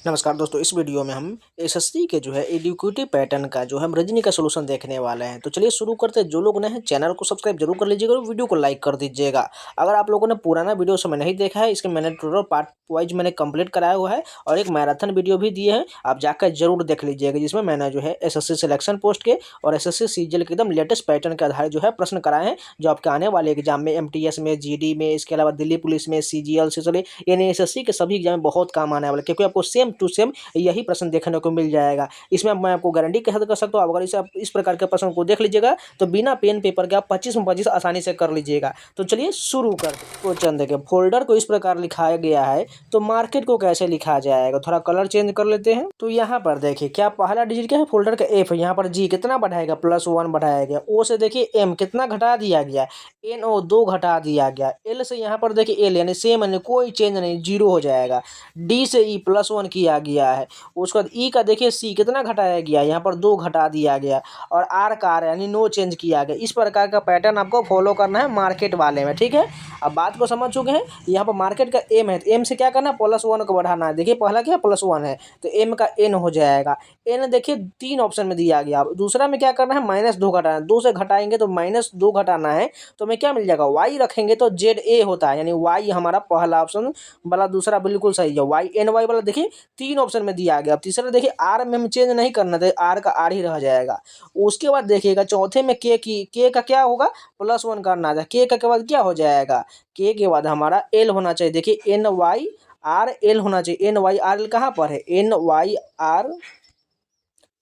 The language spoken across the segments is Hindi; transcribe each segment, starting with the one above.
नमस्कार दोस्तों, इस वीडियो में हम एसएससी के एडुकेटिव पैटर्न का हम रीजनिंग का सॉल्यूशन देखने वाले हैं। तो चलिए शुरू करते हैं। जो लोग नए हैं चैनल को सब्सक्राइब जरूर कर लीजिएगा और वीडियो को लाइक कर दीजिएगा। अगर आप लोगों ने पुराना वीडियो समय नहीं देखा है, इसके मैंने टोटल पार्ट वाइज मैंने कंप्लीट कराया हुआ है और एक मैराथन वीडियो भी दिए हैं, आप जाकर जरूर देख लीजिएगा, जिसमें मैंने एसएससी सिलेक्शन पोस्ट के और एसएससी सीजीएल के एकदम लेटेस्ट पैटर्न के आधार प्रश्न कराए हैं, जो आपके आने वाले एग्जाम में एमटीएस में, जीडी में, इसके अलावा दिल्ली पुलिस में, सीजीएल से चलिए यानी एसएससी के सभी एग्जाम में बहुत काम आने वाले, क्योंकि आपको सेम टू सेम यही प्रश्न देखने को मिल जाएगा। इसमें मैं आपको गारंटी के साथ कर सकता हूँ, अगर इसे आप इस प्रकार के प्रश्न को देख लीजिएगा तो बिना पेन पेपर के आप 25 में 25 आसानी से कर लीजिएगा। तो चलिए शुरू कर। क्वेश्चन देखिए, फोल्डर को इस प्रकार लिखाया गया है तो मार्केट को कैसे लिखा जाएगा। थोड़ा कलर चेंज कर लेते हैं। तो यहाँ पर देखिए, क्या पहला डिजिट क्या है, फोल्डर का एफ है। यहाँ पर जी कितना बढ़ाएगा, +1 बढ़ाया गया। ओ से देखिए एम कितना घटा दिया गया, NO 2 घटा दिया गया। एल से यहाँ पर देखिए एल यानी सेम, यानी कोई चेंज नहीं, 0 हो जाएगा। डी से ई +1 किया गया है। उसके बाद ई का देखिए सी कितना घटाया गया, यहाँ पर 2 घटा दिया गया। और आर का आर यानी नो चेंज किया गया। इस प्रकार का पैटर्न आपको फॉलो करना है मार्केट वाले में, ठीक है। अब बात को समझ चुके हैं। यहाँ पर मार्केट का एम है, तो एम से क्या करना है, +1 को बढ़ाना है। देखिए पहला क्या +1 है तो एम का एन हो जाएगा। एन देखिए 3 ऑप्शन में दिया गया। अब दूसरा में क्या करना है, -2 घटाना है। 2 से घटाएंगे तो -2 घटाना है, तो हमें क्या मिल जाएगा, वाई रखेंगे तो ZA होता है, यानी वाई हमारा पहला ऑप्शन वाला दूसरा बिल्कुल सही है। वाई एन वाई वाला देखिए 3 ऑप्शन में दिया गया। अब तीसरा देखिए आर में हम चेंज नहीं करना था, आर का आर ही रह जाएगा। उसके बाद देखिएगा चौथे में के का क्या होगा, +1 करना था। के का बाद क्या हो जाएगा, के बाद हमारा एल होना चाहिए। देखिए NYRL होना चाहिए। NYRL कहाँ पर है, NYR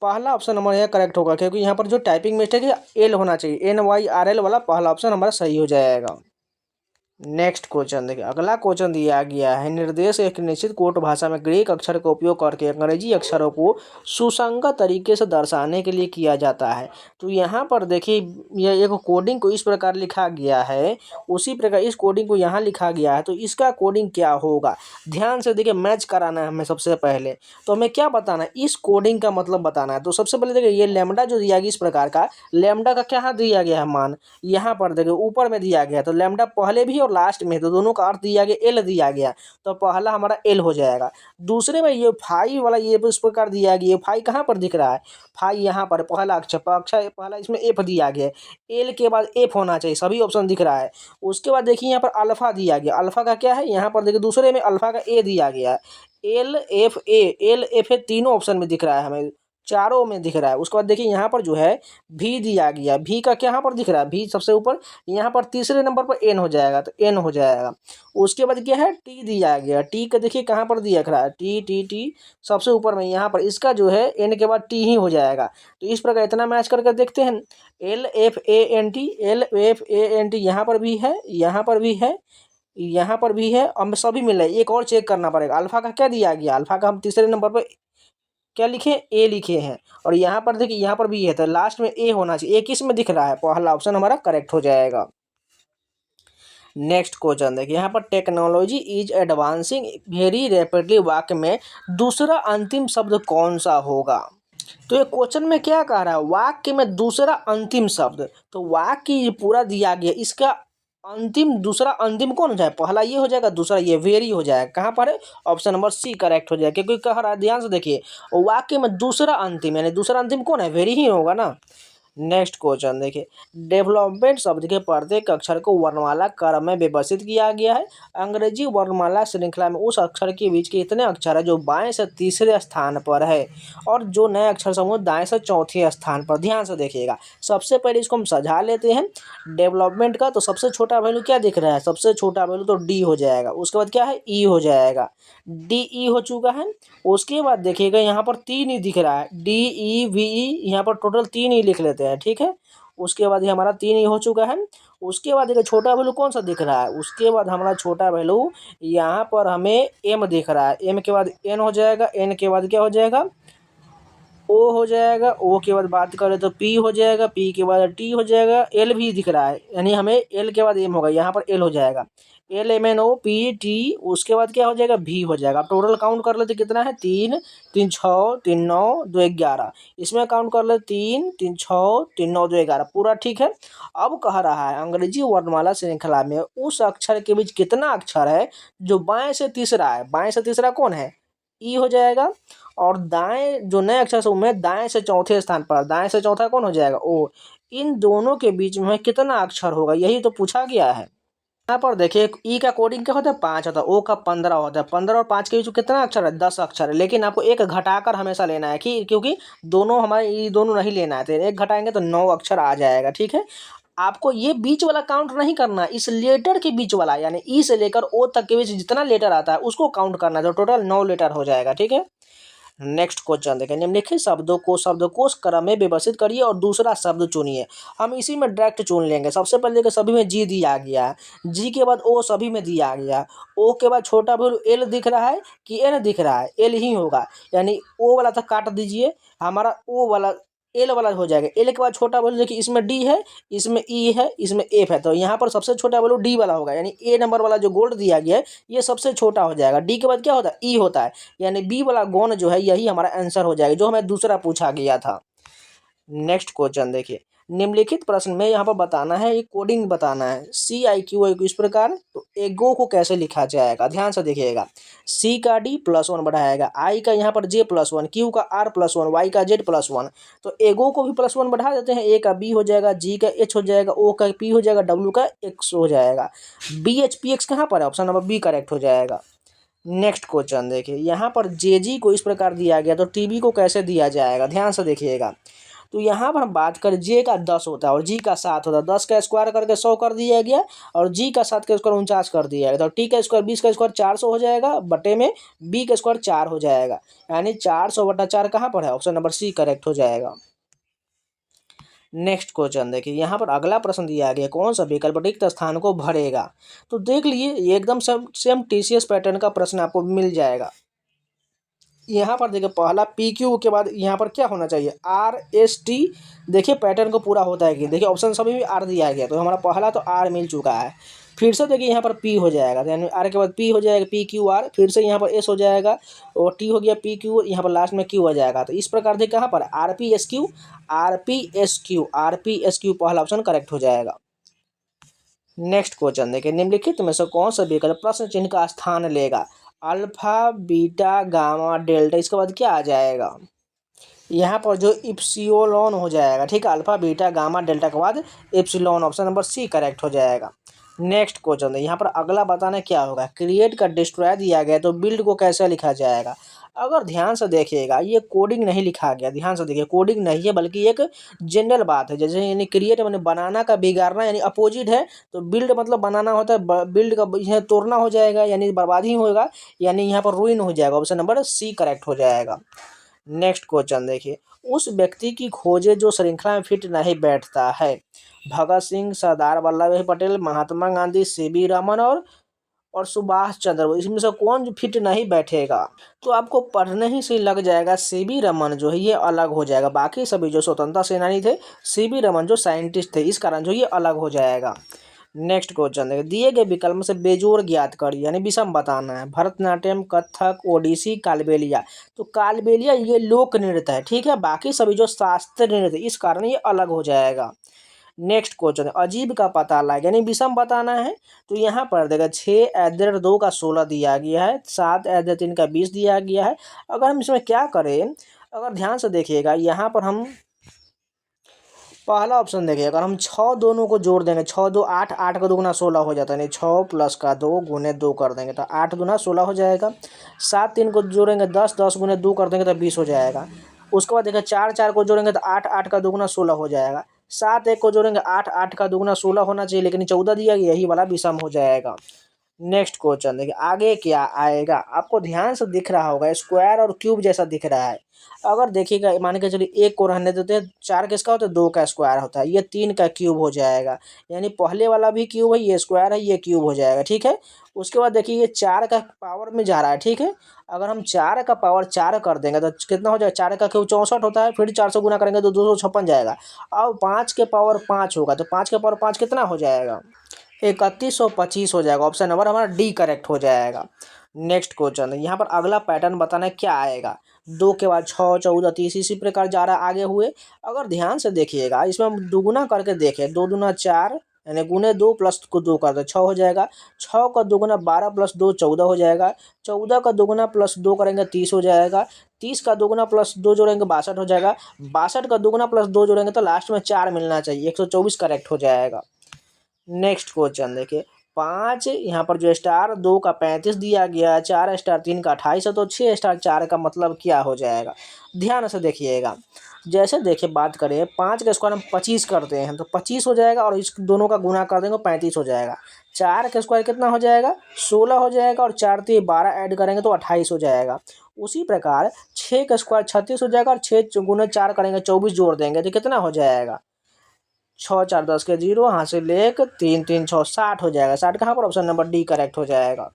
पहला ऑप्शन हमारा यहाँ करेक्ट होगा, क्योंकि यहाँ पर जो टाइपिंग मिस्टेक है एल होना चाहिए। NYRL वाला पहला ऑप्शन हमारा सही हो जाएगा। नेक्स्ट क्वेश्चन देखिए, अगला क्वेश्चन दिया गया है, निर्देश एक निश्चित कोड भाषा में ग्रीक अक्षर का उपयोग करके अंग्रेजी अक्षरों को सुसंगत तरीके से दर्शाने के लिए किया जाता है। तो यहाँ पर देखिए यह एक कोडिंग को इस प्रकार लिखा गया है, उसी प्रकार इस कोडिंग को यहाँ लिखा गया है। तो इसका कोडिंग क्या होगा, ध्यान से देखिए, मैच कराना है हमें। सबसे पहले तो हमें क्या बताना है, इस कोडिंग का मतलब बताना है। तो सबसे पहले देखिए, ये लैम्डा जो दिया गया इस प्रकार का, लैम्डा का क्या दिया गया है मान, यहाँ पर देखिए ऊपर में दिया गया। तो लैम्डा पहले भी और लास्ट में, तो दोनों का अर्थ दिया गया, एल दिया गया। तो पहला हमारा एल हो जाएगा। दूसरे में ये फाई वाला ये इस प्रकार दिया गया। फाई कहाँ पर दिख रहा है, फाई यहाँ पर पहला अक्षर पहला इसमें एफ दिया गया। एल के बाद एफ होना चाहिए, सभी ऑप्शन दिख रहा है। उसके बाद देखिए यहाँ पर अल्फा दिया गया। अल्फा का क्या है, यहाँ पर देखिए दूसरे में अल्फा का ए दिया गया। एल एफ ए तीनों ऑप्शन में दिख रहा है, हमें चारों में दिख रहा है। उसके बाद देखिए यहाँ पर भी दिया गया। भी का क्या यहाँ पर दिख रहा है, भी सबसे ऊपर, यहाँ पर तीसरे नंबर पर एन हो जाएगा, तो एन हो जाएगा। उसके बाद क्या है, टी दिया गया। टी का देखिए कहाँ पर दिया रहा है, टी टी टी सबसे ऊपर में, यहाँ पर इसका एन के बाद टी ही हो जाएगा। तो इस प्रकार इतना मैच करके देखते हैं। LFANT यहाँ पर भी है, यहाँ पर भी है, यहाँ पर भी है। हम सभी मिल रहे, एक और चेक करना पड़ेगा। अल्फा का क्या दिया गया, अल्फा का हम तीसरे नंबर पर क्या लिखे, ए लिखे हैं। और यहाँ पर देखिए यहाँ पर भी है, तो लास्ट में ए होना चाहिए। ए किस में दिख रहा है, पहला ऑप्शन हमारा करेक्ट हो जाएगा। नेक्स्ट क्वेश्चन देखिए, यहाँ पर technology is advancing very rapidly वाक्य में दूसरा अंतिम शब्द कौन सा होगा। तो ये क्वेश्चन में क्या कह रहा है, वाक्य में दूसरा अंतिम शब्द। तो वाक्य ये पूरा दिया गया, इसका अंतिम दूसरा अंतिम कौन हो जाए, पहला ये हो जाएगा, दूसरा ये वेरी हो जाएगा। कहाँ पर है, ऑप्शन नंबर सी करेक्ट हो जाएगा। क्योंकि कह रहा है, ध्यान से देखिए, वाक्य में दूसरा अंतिम यानी दूसरा अंतिम कौन है, वेरी ही होगा ना। नेक्स्ट क्वेश्चन देखिए, डेवलपमेंट शब्द के प्रत्येक अक्षर को वर्णमाला क्रम में व्यवस्थित किया गया है। अंग्रेजी वर्णमाला श्रृंखला में उस अक्षर के बीच के इतने अक्षर है जो बाएं से तीसरे स्थान पर है, और जो नए अक्षर समूह दाएं से चौथे स्थान पर। ध्यान से देखिएगा, सबसे पहले इसको हम सजा लेते हैं डेवलपमेंट का। तो सबसे छोटा वैल्यू क्या दिख रहा है, सबसे छोटा वैल्यू तो डी हो जाएगा। उसके बाद क्या है, ई हो जाएगा, DE हो चुका है। उसके बाद देखिएगा यहाँ पर 3 ही दिख रहा है, DEVE, यहाँ पर टोटल 3 ही लिख लेते हैं, ठीक है। उसके बाद ये हमारा 3 ही हो चुका है। उसके बाद देखिए छोटा वैल्यू कौन सा दिख रहा है, उसके बाद हमारा छोटा वैल्यू यहाँ पर हमें एम दिख रहा है। एम के बाद एन हो जाएगा, एन के बाद क्या हो जाएगा, ओ हो जाएगा। ओ के बाद बात करें तो पी हो जाएगा, पी के बाद टी हो जाएगा। एल भी दिख रहा है, यानी हमें एल के बाद एम होगा, यहाँ पर एल हो जाएगा, LMNOPT। उसके बाद क्या हो जाएगा, भी हो जाएगा। अब टोटल काउंट कर लेते कितना है, 3 3 6 3 9 2 11। इसमें काउंट कर ले 3 3 6 3 9 2 11, पूरा ठीक है। अब कह रहा है अंग्रेजी वर्णमाला श्रृंखला में उस अक्षर के बीच कितना अक्षर है जो बाएं से तीसरा है। बाएं से तीसरा कौन है, ई हो जाएगा। और दाएं जो नए अक्षर समूह में दाएं से चौथे स्थान पर, दाएं से चौथा कौन हो जाएगा? ओ। इन दोनों के बीच में कितना अक्षर होगा, यही तो पूछा गया है। यहाँ पर देखिए ई का कोडिंग क्या होता है? 5 होता है, ओ का 15 होता है। 15 और 5 के बीच में कितना अक्षर है? 10 अक्षर है। लेकिन आपको एक घटाकर हमेशा लेना है कि क्योंकि दोनों हमारे ये दोनों नहीं लेना है, तो एक घटाएंगे तो 9 अक्षर आ जाएगा। ठीक है, आपको ये बीच वाला काउंट नहीं करना, इस लेटर के बीच वाला यानी ई से लेकर ओ तक के बीच जितना लेटर आता है उसको काउंट करना है, तो टोटल 9 लेटर हो जाएगा। ठीक है, नेक्स्ट क्वेश्चन देखें। निम्नलिखित शब्दों को शब्दकोश क्रम में व्यवस्थित करिए और दूसरा शब्द चुनिए। हम इसी में डायरेक्ट चुन लेंगे। सबसे पहले के सभी में जी दिया गया है, जी के बाद ओ सभी में दिया गया, ओ के बाद छोटा वैल्यू एल दिख रहा है कि एन दिख रहा है? एल ही होगा, यानी ओ वाला था काट दीजिए, हमारा ओ वाला एल वाला हो जाएगा। एल के बाद छोटा वैल्यू देखिए, इसमें डी है, इसमें ई है, इसमें एफ है, तो यहाँ पर सबसे छोटा वैल्यू डी वाला होगा, यानी ए नंबर वाला जो गोल्ड दिया गया है ये सबसे छोटा हो जाएगा। डी के बाद क्या होता है? ई होता है, यानी बी वाला गौन जो है यही हमारा आंसर हो जाएगा, जो हमें दूसरा पूछा गया था। नेक्स्ट क्वेश्चन देखिए। निम्नलिखित प्रश्न में यहाँ पर बताना है, एक कोडिंग बताना है। सी आई क्यू आई इस प्रकार, तो एगो को कैसे लिखा जाएगा? ध्यान से देखिएगा। सी का डी +1 बढ़ाएगा, आई का यहाँ पर जे +1, क्यू का आर +1, वाई का जेड +1, तो एगो को भी +1 बढ़ा देते हैं। ए का बी हो जाएगा, जी का एच हो जाएगा, ओ का पी हो जाएगा, डब्ल्यू का एक्स हो जाएगा। बी एच पी एक्स कहाँ पर है? ऑप्शन नंबर बी करेक्ट हो जाएगा। नेक्स्ट क्वेश्चन देखिए। यहाँ पर जे जी को इस प्रकार दिया गया, तो टी बी को कैसे दिया जाएगा? ध्यान से देखिएगा। तो यहाँ पर हम बात करें, जे का 10 होता है और जी का 7 होता है। 10 का स्क्वायर करके 100 कर दिया गया और जी का 7 का स्क्वायर 49 कर दिया गया, तो टी का स्क्वायर 20 का स्क्वायर 400 हो जाएगा, बटे में बी का स्क्वायर 4 हो जाएगा, यानी 400/4 कहाँ पर है? ऑप्शन नंबर सी करेक्ट हो जाएगा। नेक्स्ट क्वेश्चन देखिए। यहाँ पर अगला प्रश्न दिया गया, कौन सा विकल्प रिक्त स्थान को भरेगा? तो देख लिए, ये एकदम सेम टीसीएस पैटर्न का प्रश्न आपको मिल जाएगा। यहाँ पर देखिए, पहला पी क्यू के बाद यहाँ पर क्या होना चाहिए? R S T. देखिए पैटर्न को पूरा होता है कि देखिए ऑप्शन सभी भी आर दिया गया, तो हमारा पहला तो आर मिल चुका है। फिर से देखिए यहाँ पर पी हो जाएगा, तो यानी आर के बाद पी हो जाएगा, पी क्यू आर, फिर से यहाँ पर एस हो जाएगा और टी हो गया पी क्यू, यहाँ पर लास्ट में क्यू हो जाएगा। तो इस प्रकार देखिए कहाँ पर R P S Q, R P S Q, R P S Q पहला ऑप्शन करेक्ट हो जाएगा। नेक्स्ट क्वेश्चन देखिए। निम्नलिखित में से कौन सा विकल्प प्रश्न चिन्ह का स्थान लेगा? अल्फा बीटा गामा डेल्टा, इसके बाद क्या आ जाएगा? यहाँ पर जो इप्सिलोन हो जाएगा। ठीक है, अल्फा बीटा गामा डेल्टा के बाद epsilon, option number C correct हो जाएगा। नेक्स्ट क्वेश्चन है, यहाँ पर अगला बताना क्या होगा? क्रिएट का डिस्ट्रॉय दिया गया, तो बिल्ड को कैसे लिखा जाएगा? अगर ध्यान से देखिएगा, ये कोडिंग नहीं लिखा गया, ध्यान से देखिए, कोडिंग नहीं है बल्कि एक जनरल बात है। जैसे यानी क्रिएट मैंने बनाना का बिगाड़ना यानी अपोजिट है, तो बिल्ड मतलब बनाना होता है, बिल्ड का यह तोड़ना हो जाएगा यानी बर्बादी होगा, यानी यहाँ पर रुइन हो जाएगा, ऑप्शन नंबर सी करेक्ट हो जाएगा। नेक्स्ट क्वेश्चन देखिए। उस व्यक्ति की खोजे जो श्रृंखला में फिट नहीं बैठता है? भगत सिंह, सरदार वल्लभ भाई पटेल, महात्मा गांधी, सीवी रमन और सुभाष चंद्र बोस, इसमें से कौन फिट नहीं बैठेगा? तो आपको पढ़ने ही से लग जाएगा, सीवी रमन जो है ये अलग हो जाएगा। बाकी सभी जो स्वतंत्रता सेनानी थे, सीवी रमन जो साइंटिस्ट थे, इस कारण जो ये अलग हो जाएगा। नेक्स्ट क्वेश्चन देखिए। दिए गए विकल्प से बेजोड़ ज्ञात करिए, यानी विषम बताना है। भरतनाट्यम, कथक, ओडिसी, कालबेलिया, तो कालबेलिया ये लोक नृत्य है। ठीक है, बाकी सभी जो शास्त्रीय नृत्य, इस कारण ये अलग हो जाएगा। नेक्स्ट क्वेश्चन है, अजीब का पता लगा, यानी विषम बताना है। तो यहाँ पर देखा 6 @ 2 का 16 दिया गया है, 7 @ 3 का 20 दिया गया है। अगर हम इसमें क्या करें, अगर ध्यान से देखिएगा, यहाँ पर हम पहला ऑप्शन देखिए, अगर हम 6 दोनों को जोड़ देंगे, 6 2 8, 8 का 2 × 16 हो जाता है, यानी 6 + का 2 × 2 कर देंगे तो 8 × 2 = 16 हो जाएगा। 7 3 को जोड़ेंगे 10, 10 × 2 कर देंगे तो 20 हो जाएगा। उसके बाद देखिए 4 4 को जोड़ेंगे तो 8, 8 का 2 × 16 हो जाएगा। 7 1 को जोड़ेंगे 8, 8 का 2 × 16 होना चाहिए, लेकिन 14 दिया गया, यही वाला विषम हो जाएगा। नेक्स्ट क्वेश्चन देखिए, आगे क्या आएगा? आपको ध्यान से दिख रहा होगा, स्क्वायर और क्यूब जैसा दिख रहा है। अगर देखिएगा, मान के चलिए 1 को रहने देते हैं, 4 किसका होता है? 2 का स्क्वायर होता है, ये 3 का क्यूब हो जाएगा, यानी पहले वाला भी क्यूब है, ये स्क्वायर है, ये क्यूब हो जाएगा। ठीक है, उसके बाद देखिए ये 4 का पावर में जा रहा है। ठीक है, अगर हम 4 का पावर 4 कर देंगे तो कितना हो जाएगा? 4 का क्यूब 64 होता है, फिर 4 से गुना करेंगे तो 256 जाएगा। अब 5 के पावर 5 होगा, तो 5 के पावर 5 कितना हो जाएगा? 3125 हो जाएगा, ऑप्शन नंबर हमारा डी करेक्ट हो जाएगा। नेक्स्ट क्वेश्चन है, यहाँ पर अगला पैटर्न बताना है क्या आएगा? 2 के बाद 6, 14, 30, इसी प्रकार जा रहा है आगे हुए। अगर ध्यान से देखिएगा, इसमें हम दुगुना करके देखें, 2 दूना 4, यानी गुने 2 प्लस को 2 कर दो 6 हो जाएगा। 6 का दोगुना 12 प्लस 2 14 हो जाएगा। 14 का दोगुना प्लस 2 करेंगे 30 हो जाएगा। 30 का दोगुना प्लस 2 जोड़ेंगे 62 हो जाएगा। 62 का दोगुना प्लस 2 जोड़ेंगे तो लास्ट में 4 मिलना चाहिए, 124 करेक्ट हो जाएगा। नेक्स्ट क्वेश्चन देखिए, 5 यहाँ पर जो स्टार 2 का 35 दिया गया है, 4 स्टार 3 का 28 है, तो 6 स्टार 4 का मतलब क्या हो जाएगा। ध्यान से देखिएगा। जैसे देखिए बात करें 5 का स्क्वायर हम 25 करते हैं तो 25 हो जाएगा, और इस दोनों का गुना कर देंगे 35 हो जाएगा। 4 का स्क्वायर कितना हो जाएगा, 16 हो जाएगा, और 4 3 12 ऐड करेंगे तो 28 हो जाएगा। उसी प्रकार 6 का स्क्वायर 36 हो जाएगा, और 6 गुने 4 करेंगे 24 जोड़ देंगे तो कितना हो जाएगा, 6 4 10 के 0, यहाँ से लेकर 3 3 6 60 हो जाएगा। 60 कहाँ पर, ऑप्शन नंबर डी करेक्ट हो जाएगा।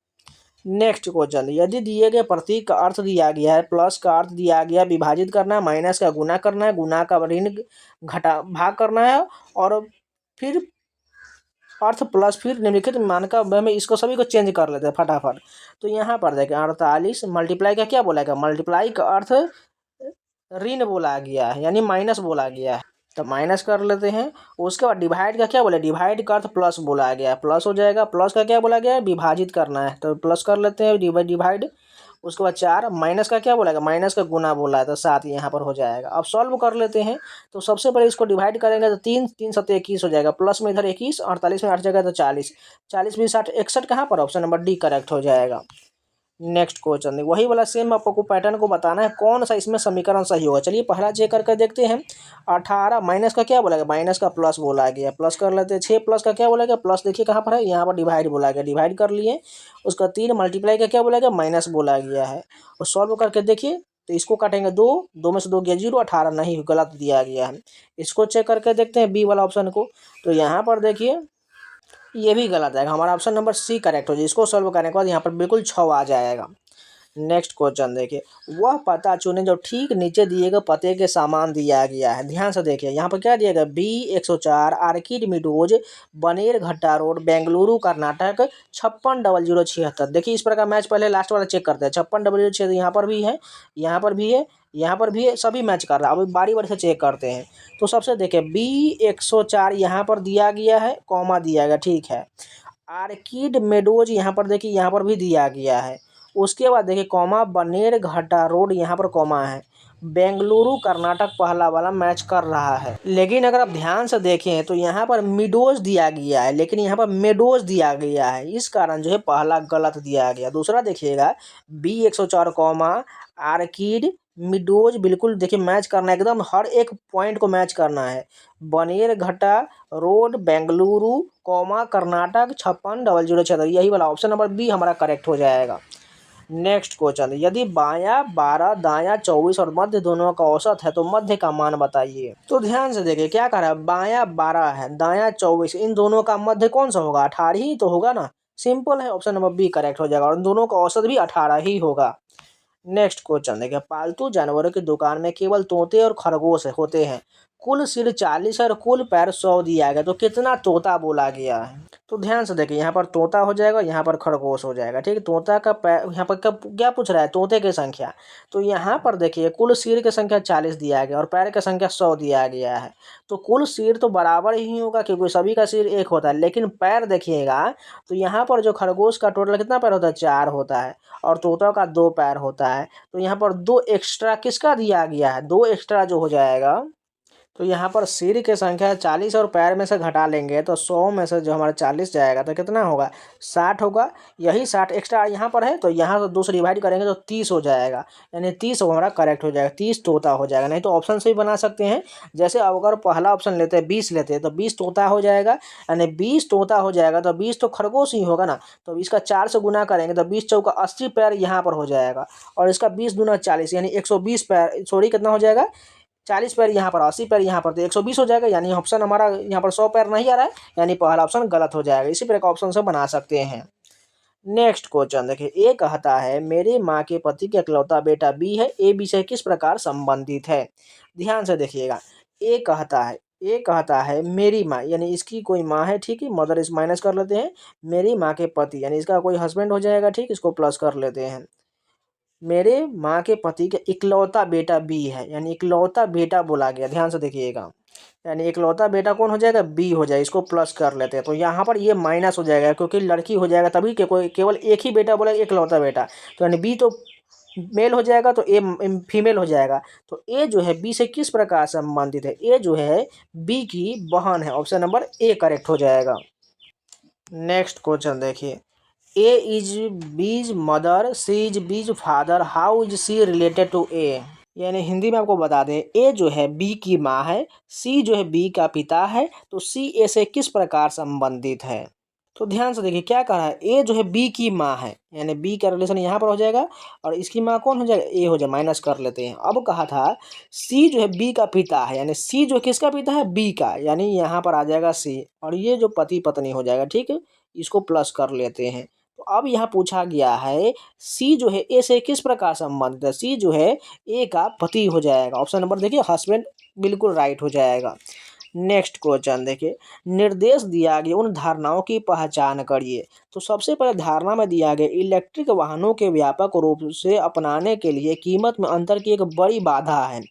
नेक्स्ट क्वेश्चन, यदि दिए गए प्रतीक का अर्थ दिया गया है, प्लस का अर्थ दिया गया, विभाजित करना है, माइनस का गुना करना है, गुना का ऋण घटा भाग करना है, और फिर अर्थ प्लस फिर निम्नलिखित मान का हमें इसको सभी को चेंज कर लेते हैं फटाफट। तो यहाँ पर देखें 48 मल्टीप्लाई का क्या बोला गया, मल्टीप्लाई का अर्थ ऋण बोला गया है, यानी माइनस बोला गया है, तो माइनस कर लेते हैं। उसके बाद डिवाइड का क्या बोला, डिवाइड का अर्थ प्लस बोला गया है, प्लस हो जाएगा। प्लस का क्या बोला गया है, विभाजित करना है, तो प्लस कर लेते हैं डिवाइड। उसके बाद 4, माइनस का क्या बोला गया, माइनस का गुना बोला है, तो 7 यहाँ पर हो जाएगा। अब सॉल्व कर लेते हैं। तो सबसे पहले इसको डिवाइड करेंगे तो 3 3 7 21 हो जाएगा, प्लस में इधर 21, 48 में 8 जगह तो 40, 40 20 60 61 कहाँ पर, ऑप्शन नंबर डी करेक्ट हो जाएगा। नेक्स्ट क्वेश्चन वही वाला सेम आपको पैटर्न को बताना है, कौन सा इसमें समीकरण सही होगा। चलिए पहला चेक करके देखते हैं। 18 माइनस का क्या बोला गया, माइनस का प्लस बोला गया, प्लस कर लेते हैं। 6 प्लस का क्या बोला गया, प्लस देखिए कहाँ पर है, यहाँ पर डिवाइड बोला गया, डिवाइड कर लिए। उसका 3 मल्टीप्लाई का क्या बोला गया, माइनस बोला गया है। और सॉल्व करके देखिए तो इसको काटेंगे 2, 2 में से 2 गया 0, 18 नहीं, गलत दिया गया है। इसको चेक करके देखते हैं बी वाला ऑप्शन को। तो यहाँ पर देखिए ये भी गलत है, हमारा ऑप्शन नंबर सी करेक्ट हो जाए। इसको सॉल्व करने के बाद यहाँ पर बिल्कुल 6 आ जाएगा। नेक्स्ट क्वेश्चन देखिए, वह पता चुनें जो ठीक नीचे दिए गए पते के समान दिया गया है। ध्यान से देखिए यहाँ पर क्या दिया गया, बी 104 आर्किड मीडोज बनेर घट्टा रोड बेंगलुरु कर्नाटक 560076। देखिए इस प्रकार मैच पहले लास्ट वाला चेक करते हैं। 560076 यहाँ पर भी है, यहाँ पर भी है, यहाँ पर भी है, सभी मैच कर रहा है। अब बारी बारी से चेक करते हैं। तो सबसे देखिए बी 104 यहाँ पर दिया गया है, कॉमा दिया गया, ठीक है। आर्किड मेडोज यहाँ पर देखिए, यहाँ पर भी दिया गया है। उसके बाद देखिए कॉमा बनेर घाटा रोड यहाँ पर कॉमा है। बेंगलुरु कर्नाटक पहला वाला मैच कर रहा है। लेकिन अगर आप ध्यान से देखें तो यहाँ पर मिडोज दिया गया है, लेकिन यहाँ पर मेडोज दिया गया है, इस कारण जो है पहला गलत दिया गया। दूसरा देखिएगा बी 104 कॉमा आर्किड मिडोज, बिल्कुल देखिए मैच करना है, एकदम हर एक पॉइंट को मैच करना है। बनेर घट्टा रोड बेंगलुरु कॉमा कर्नाटक 560076, यही वाला ऑप्शन नंबर बी हमारा करेक्ट हो जाएगा। नेक्स्ट क्वेश्चन, यदि बायां 12 दायां 24 और मध्य दोनों का औसत है तो मध्य का मान बताइए। तो ध्यान से देखिए क्या कह रहा है, बायां 12 है दायां 24, इन दोनों का मध्य कौन सा होगा, 18 ही तो होगा ना, सिंपल है, ऑप्शन नंबर बी करेक्ट हो जाएगा, और इन दोनों का औसत भी 18 ही होगा। नेक्स्ट क्वेश्चन देखिए, पालतू जानवरों की दुकान में केवल तोते और खरगोश होते हैं, कुल सिर 40 और कुल पैर 100 दिया गया, तो कितना तोता बोला गया है। तो ध्यान से देखिए यहाँ पर तोता हो जाएगा, यहाँ पर खरगोश हो जाएगा, ठीक है। तोता का पैर यहाँ पर क्या पूछ रहा है, तोते की संख्या। तो यहाँ पर देखिए कुल सिर की संख्या 40 दिया गया और पैर की संख्या 100 दिया गया है। तो कुल सिर तो बराबर ही होगा क्योंकि सभी का सिर एक होता है, लेकिन पैर देखिएगा तो यहाँ पर जो खरगोश का टोटल कितना पैर होता है, 4 होता है, और तोता का 2 पैर होता है। तो यहाँ पर 2 एक्स्ट्रा किसका दिया गया है, 2 एक्स्ट्रा जो हो जाएगा। तो यहाँ पर सिर की संख्या 40 और पैर में से घटा लेंगे तो 100 में से जो हमारा 40 जाएगा तो कितना होगा, 60 होगा। यही 60 एक्स्ट्रा यहाँ पर है तो यहाँ से 2 से डिवाइड करेंगे तो 30 हो जाएगा, यानी 30 हमारा करेक्ट हो जाएगा, 30 तोता हो जाएगा। नहीं तो ऑप्शन से भी बना सकते हैं, जैसे अगर पहला ऑप्शन लेते हैं 20 लेते हैं तो 20 तोता हो जाएगा, यानी 20 तोता हो जाएगा तो 20 तो खरगोश ही होगा ना। तो इसका 4 से गुना करेंगे तो 20 चौका 80 पैर यहाँ पर हो जाएगा, और इसका 20 दूना 40 यानी 120 पैर, सॉरी कितना हो जाएगा, 40 पैर यहाँ पर, 80 पैर यहाँ पर, तो 120 हो जाएगा। यानी ऑप्शन हमारा यहाँ पर 100 पैर नहीं आ रहा है, यानी पहला ऑप्शन गलत हो जाएगा। इसी प्रकार ऑप्शन से बना सकते हैं। नेक्स्ट क्वेश्चन देखिए, ए कहता है मेरे माँ के पति का इकलौता बेटा बी है, ए बी से किस प्रकार संबंधित है। ध्यान से देखिएगा, ए कहता है मेरी माँ, यानी इसकी कोई माँ है, ठीक है, मदर इस माइनस कर लेते हैं। मेरी माँ के पति यानी इसका कोई हस्बैंड हो जाएगा, ठीक, इसको प्लस कर लेते हैं। मेरे माँ के पति का इकलौता बेटा बी है, यानी इकलौता बेटा बोला गया, ध्यान से देखिएगा। यानी इकलौता बेटा कौन हो जाएगा, बी हो जाएगा। इसको प्लस कर लेते हैं, तो यहाँ पर ये माइनस हो जाएगा क्योंकि लड़की हो जाएगा तभी के कोई केवल एक ही बेटा बोला, इकलौता बेटा। तो यानी बी तो मेल हो जाएगा तो ए फीमेल हो जाएगा। तो ए जो है बी से किस प्रकार से संबंधित है, ए जो है बी की बहन है। ऑप्शन नंबर ए करेक्ट हो जाएगा। नेक्स्ट क्वेश्चन देखिए, A is B's mother, C is B's father, how is C related to A. यानी हिंदी में आपको बता दें, ए जो है बी की माँ है, सी जो है बी का पिता है, तो सी ए से किस प्रकार संबंधित है। तो ध्यान से देखिए क्या कह रहा है, ए जो है बी की माँ है, यानी बी का रिलेशन यहाँ पर हो जाएगा और इसकी माँ कौन हो जाएगा, ए हो जाएगा। माइनस कर लेते हैं। अब कहा था सी जो है बी का पिता है, यानी सी जो किसका पिता है, बी का, यानी यहाँ पर आ जाएगा सी और ये जो पति पत्नी हो जाएगा। ठीक है, इसको प्लस कर लेते हैं। तो अब यहाँ पूछा गया है सी जो है ए से किस प्रकार संबंधित है, सी जो है ए का पति हो जाएगा। ऑप्शन नंबर देखिए हस्बैंड, बिल्कुल राइट हो जाएगा। नेक्स्ट क्वेश्चन देखिए, निर्देश दिया गया उन धारणाओं की पहचान करिए। तो सबसे पहले धारणा में दिया गया इलेक्ट्रिक वाहनों के व्यापक रूप से अपनाने के लिए कीमत में अंतर की एक बड़ी बाधा है।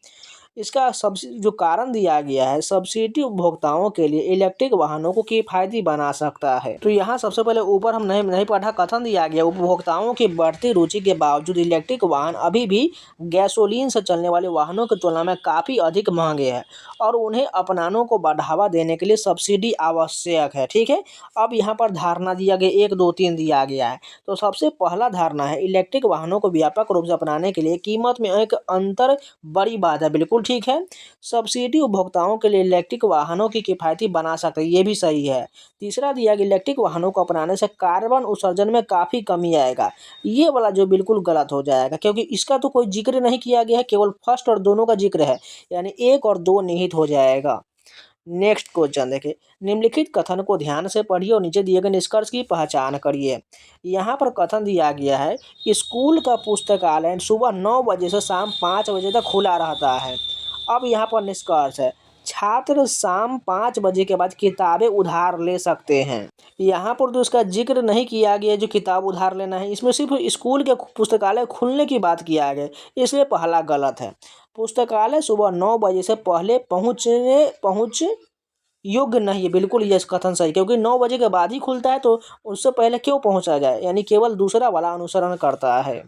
इसका जो कारण दिया गया है, सब्सिडी उपभोक्ताओं के लिए इलेक्ट्रिक वाहनों को किफायती बना सकता है। तो यहाँ सबसे पहले ऊपर हम नहीं पढ़ा, कथन दिया गया उपभोक्ताओं की बढ़ती रुचि के बावजूद इलेक्ट्रिक वाहन अभी भी गैसोलीन से चलने वाले वाहनों की तुलना में काफ़ी अधिक महंगे हैं और उन्हें अपनाने को बढ़ावा देने के लिए सब्सिडी आवश्यक है। ठीक है, अब यहाँ पर धारणा दिया गया 1, 2, 3 दिया गया है। तो सबसे पहला धारणा है इलेक्ट्रिक वाहनों को व्यापक रूप से अपनाने के लिए कीमत में एक अंतर बड़ी बात है, बिल्कुल ठीक है। सब्सिडी उपभोक्ताओं के लिए इलेक्ट्रिक वाहनों की किफायती बना सकते हैं, ये भी सही है। तीसरा दिया कि इलेक्ट्रिक वाहनों को अपनाने से कार्बन उत्सर्जन में काफ़ी कमी आएगा, ये वाला जो बिल्कुल गलत हो जाएगा क्योंकि इसका तो कोई जिक्र नहीं किया गया है, केवल फर्स्ट और दोनों का जिक्र है, यानी 1 और 2 निहित हो जाएगा। नेक्स्ट क्वेश्चन देखिए, निम्नलिखित कथन को ध्यान से पढ़िए और नीचे दिए गए निष्कर्ष की पहचान करिए। यहाँ पर कथन दिया गया है कि स्कूल का पुस्तकालय सुबह 9 बजे से शाम 5 बजे तक खुला रहता है। अब यहाँ पर निष्कर्ष है, छात्र शाम 5 बजे के बाद किताबें उधार ले सकते हैं। यहाँ पर तो इसका जिक्र नहीं किया गया जो किताब उधार लेना है, इसमें सिर्फ स्कूल के पुस्तकालय खुलने की बात किया गया, इसलिए पहला गलत है। पुस्तकालय सुबह 9 बजे से पहले पहुँच योग्य नहीं है, बिल्कुल ये कथन सही, क्योंकि 9 बजे के बाद ही खुलता है तो उससे पहले क्यों पहुँचा जाए, यानी केवल दूसरा वाला अनुसरण करता है।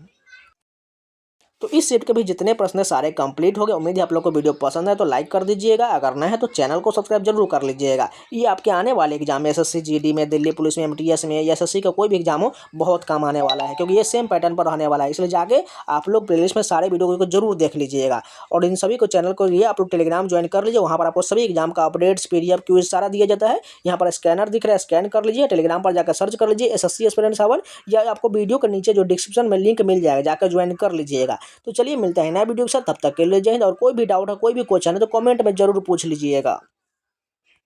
तो इस सेट के भी जितने प्रश्न सारे कंप्लीट हो गए। उम्मीद है आप लोग को वीडियो पसंद है तो लाइक कर दीजिएगा, अगर नया है तो चैनल को सब्सक्राइब जरूर कर लीजिएगा। ये आपके आने वाले एग्जाम में एसएससी जीडी में, दिल्ली पुलिस में, एमटीएस में, एसएससी का कोई भी एग्जाम हो बहुत काम आने वाला है क्योंकि ये सेम पैटर्न पर रहने वाला है। इसलिए जाके आप लोग प्लेलिस्ट में सारे वीडियो को जरूर देख लीजिएगा और इन सभी को चैनल को लिए आप लोग टेलीग्राम ज्वाइन कर लीजिए। वहाँ पर आपको सभी एग्जाम का अपडेट्स, PDF, क्विज सारा दिया जाता है। यहाँ पर स्कैनर दिख रहा है, स्कैन कर लीजिए, टेलीग्राम पर जाकर सर्च कर लीजिए एसएससी एस्पिरेंट 7 या आपको वीडियो के नीचे जो डिस्क्रिप्शन में लिंक मिल जाएगा, जाकर ज्वाइन कर लीजिएगा। तो चलिए मिलते हैं नया वीडियो के साथ, तब तक के लिए जय हिंद। और कोई भी डाउट है, कोई भी क्वेश्चन है तो कमेंट में जरूर पूछ लीजिएगा।